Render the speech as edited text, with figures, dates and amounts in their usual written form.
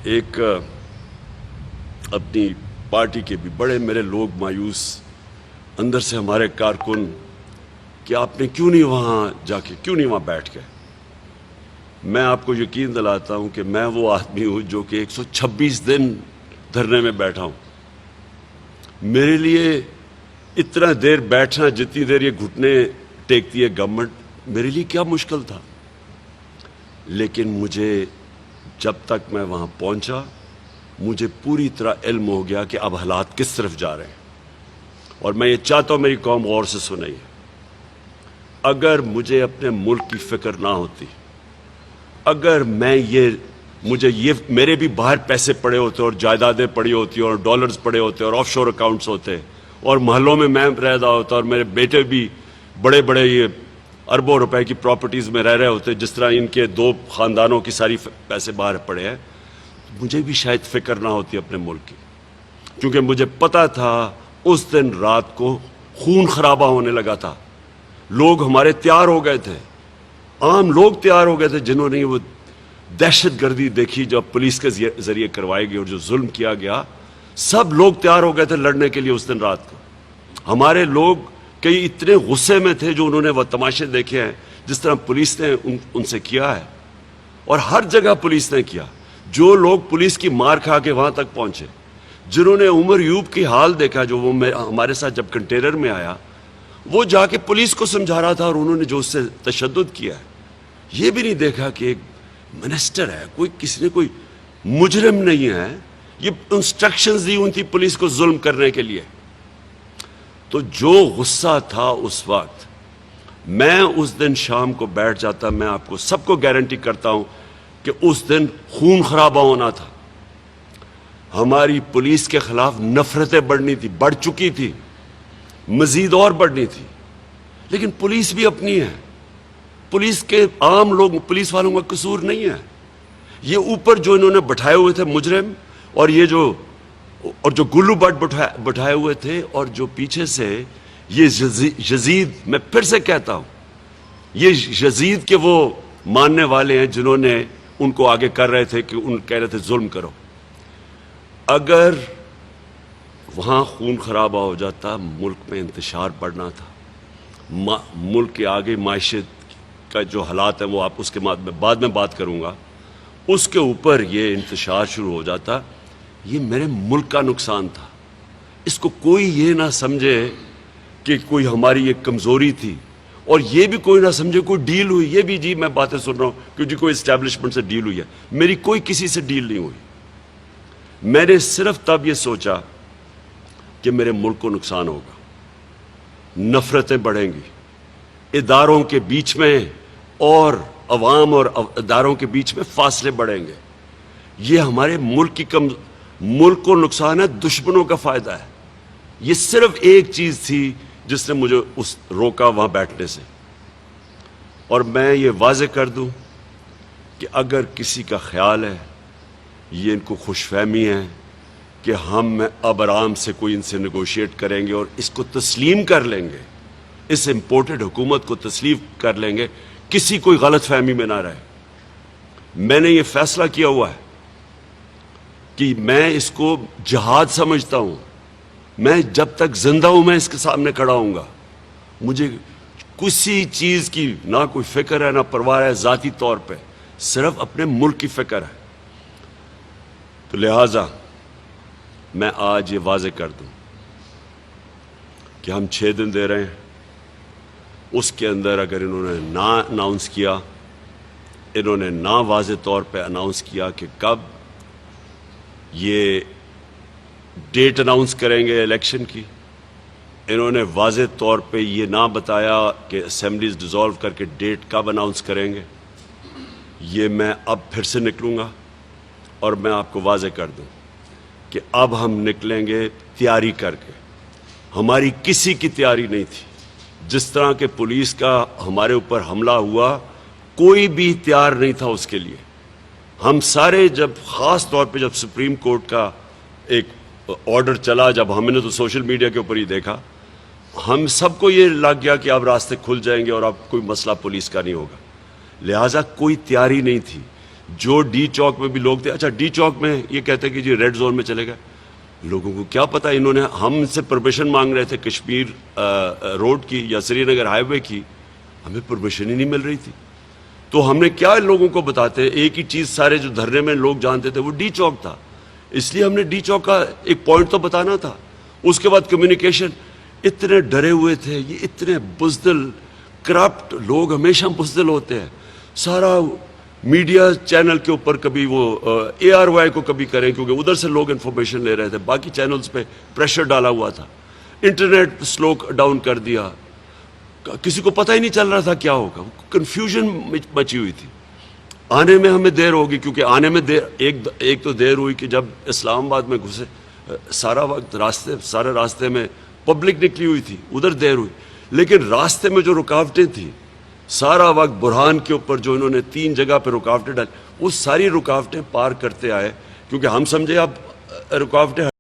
ایک اپنی پارٹی کے بھی بڑے میرے لوگ مایوس اندر سے ہمارے کارکن کہ آپ نے کیوں نہیں وہاں جا کے کیوں نہیں وہاں بیٹھ گئے. میں آپ کو یقین دلاتا ہوں کہ میں وہ آدمی ہوں جو کہ 126 دن دھرنے میں بیٹھا ہوں. میرے لیے اتنا دیر بیٹھنا جتنی دیر یہ گھٹنے ٹیکتی ہے گورنمنٹ میرے لیے کیا مشکل تھا. لیکن مجھے جب تک میں وہاں پہنچا مجھے پوری طرح علم ہو گیا کہ اب حالات کس طرف جا رہے ہیں. اور میں یہ چاہتا ہوں میری قوم غور سے سنیں. اگر مجھے اپنے ملک کی فکر نہ ہوتی، اگر مجھے میرے بھی باہر پیسے پڑے ہوتے اور جائیدادیں پڑی ہوتی اور ڈالرز پڑے ہوتے اور آف شور اکاؤنٹس ہوتے اور محلوں میں رہ رہا ہوتا اور میرے بیٹے بھی بڑے بڑے یہ اربوں روپے کی پراپرٹیز میں رہ رہے ہوتے جس طرح ان کے 2 خاندانوں کی ساری پیسے باہر پڑے ہیں، مجھے بھی شاید فکر نہ ہوتی اپنے ملک کی. کیونکہ مجھے پتا تھا اس دن رات کو خون خرابہ ہونے لگا تھا. لوگ ہمارے تیار ہو گئے تھے، عام لوگ تیار ہو گئے تھے جنہوں نے وہ دہشت گردی دیکھی جو پولیس کے ذریعے کروائی گئی اور جو ظلم کیا گیا. سب لوگ تیار ہو گئے تھے لڑنے کے لیے اس دن رات کو. ہمارے لوگ کئی اتنے غصے میں تھے جو انہوں نے وہ تماشے دیکھے ہیں جس طرح پولیس نے ان سے کیا ہے. اور ہر جگہ پولیس نے کیا. جو لوگ پولیس کی مار کھا کے وہاں تک پہنچے، جنہوں نے عمر یوب کی حال دیکھا جو وہ ہمارے ساتھ جب کنٹینر میں آیا، وہ جا کے پولیس کو سمجھا رہا تھا اور انہوں نے جو اس سے تشدد کیا ہے. یہ بھی نہیں دیکھا کہ ایک منسٹر ہے، کسی نے کوئی مجرم نہیں ہے. یہ انسٹرکشنز دی ہوئی تھی پولیس کو ظلم کرنے کے لیے. تو جو غصہ تھا اس وقت، میں اس دن شام کو بیٹھ جاتا. میں آپ کو سب کو گارنٹی کرتا ہوں کہ اس دن خون خرابہ ہونا تھا. ہماری پولیس کے خلاف نفرتیں بڑھنی تھی، بڑھ چکی تھی، مزید اور بڑھنی تھی. لیکن پولیس بھی اپنی ہے. پولیس کے عام لوگ، پولیس والوں کا قصور نہیں ہے. یہ اوپر جو انہوں نے بٹھائے ہوئے تھے مجرم، اور یہ جو گلو بٹ بٹھائے ہوئے تھے، اور جو پیچھے سے یہ یزید، میں پھر سے کہتا ہوں یہ یزید کے وہ ماننے والے ہیں جنہوں نے ان کو آگے کر رہے تھے کہ کہہ رہے تھے ظلم کرو. اگر وہاں خون خرابہ ہو جاتا، ملک میں انتشار بڑھنا تھا. ملک کے آگے معیشت کا جو حالات ہیں وہ آپ اس کے بعد میں بات کروں گا. اس کے اوپر یہ انتشار شروع ہو جاتا. یہ میرے ملک کا نقصان تھا. اس کو کوئی یہ نہ سمجھے کہ کوئی ہماری ایک کمزوری تھی، اور یہ بھی کوئی نہ سمجھے کوئی ڈیل ہوئی. یہ بھی جی میں باتیں سن رہا ہوں کہ جی کوئی اسٹیبلشمنٹ سے ڈیل ہوئی ہے. میری کوئی کسی سے ڈیل نہیں ہوئی. میں نے صرف تب یہ سوچا کہ میرے ملک کو نقصان ہوگا، نفرتیں بڑھیں گی، اداروں کے بیچ میں اور عوام اور اداروں کے بیچ میں فاصلے بڑھیں گے. یہ ہمارے ملک کو نقصان ہے، دشمنوں کا فائدہ ہے. یہ صرف ایک چیز تھی جس نے مجھے روکا وہاں بیٹھنے سے. اور میں یہ واضح کر دوں کہ اگر کسی کا خیال ہے، یہ ان کو خوش فہمی ہے کہ ہم اب آرام سے کوئی ان سے نیگوشیٹ کریں گے اور اس کو تسلیم کر لیں گے، اس امپورٹڈ حکومت کو تسلیم کر لیں گے، کسی کوئی غلط فہمی میں نہ رہے. میں نے یہ فیصلہ کیا ہوا ہے کہ میں اس کو جہاد سمجھتا ہوں. میں جب تک زندہ ہوں میں اس کے سامنے کھڑا ہوں گا. مجھے کسی چیز کی نہ کوئی فکر ہے نہ پرواہ ہے ذاتی طور پہ، صرف اپنے ملک کی فکر ہے. تو لہٰذا میں آج یہ واضح کر دوں کہ ہم 6 دن دے رہے ہیں. اس کے اندر اگر انہوں نے نہ اناؤنس کیا، انہوں نے نہ واضح طور پہ اناؤنس کیا کہ کب یہ ڈیٹ اناؤنس کریں گے الیکشن کی، انہوں نے واضح طور پہ یہ نہ بتایا کہ اسمبلیز ڈیزالو کر کے ڈیٹ کب اناؤنس کریں گے، یہ میں اب پھر سے نکلوں گا. اور میں آپ کو واضح کر دوں کہ اب ہم نکلیں گے تیاری کر کے. ہماری کسی کی تیاری نہیں تھی. جس طرح کے پولیس کا ہمارے اوپر حملہ ہوا، کوئی بھی تیار نہیں تھا اس کے لیے. ہم سارے جب خاص طور پہ جب سپریم کورٹ کا ایک آرڈر چلا، جب ہم نے تو سوشل میڈیا کے اوپر ہی دیکھا، ہم سب کو یہ لگ گیا کہ اب راستے کھل جائیں گے اور اب کوئی مسئلہ پولیس کا نہیں ہوگا. لہٰذا کوئی تیاری نہیں تھی. جو ڈی چوک میں بھی لوگ تھے. اچھا ڈی چوک میں یہ کہتے کہ جی ریڈ زون میں چلے گئے. لوگوں کو کیا پتا, انہوں نے ہم سے پرمیشن مانگ رہے تھے کشمیر روڈ کی یا سری نگر ہائی وے کی, ہمیں پرمیشن ہی نہیں مل رہی تھی. تو ہم نے کیا لوگوں کو بتاتے, ایک ہی چیز سارے جو دھرنے میں لوگ جانتے تھے وہ ڈی چوک تھا, اس لیے ہم نے ڈی چوک کا ایک پوائنٹ تو بتانا تھا. اس کے بعد کمیونیکیشن, اتنے ڈرے ہوئے تھے, یہ اتنے بزدل کرپٹ لوگ ہمیشہ بزدل ہوتے ہیں. سارا میڈیا چینل کے اوپر کبھی وہ اے آر وائی کو کبھی کریں کیونکہ ادھر سے لوگ انفارمیشن لے رہے تھے, باقی چینلز پہ پریشر ڈالا ہوا تھا, انٹرنیٹ سلو ڈاؤن کر دیا, کسی کو پتہ ہی نہیں چل رہا تھا کیا ہوگا, کنفیوژن مچی ہوئی تھی. آنے میں ہمیں دیر ہوگی کیونکہ آنے میں ایک تو دیر ہوئی کہ جب اسلام آباد میں گھسے, سارا وقت سارے راستے میں پبلک نکلی ہوئی تھی, ادھر دیر ہوئی. لیکن راستے میں جو رکاوٹیں تھیں سارا وقت برہان کے اوپر جو انہوں نے 3 جگہ پہ رکاوٹیں ڈالی, وہ ساری رکاوٹیں پار کرتے آئے کیونکہ ہم سمجھے اب رکاوٹیں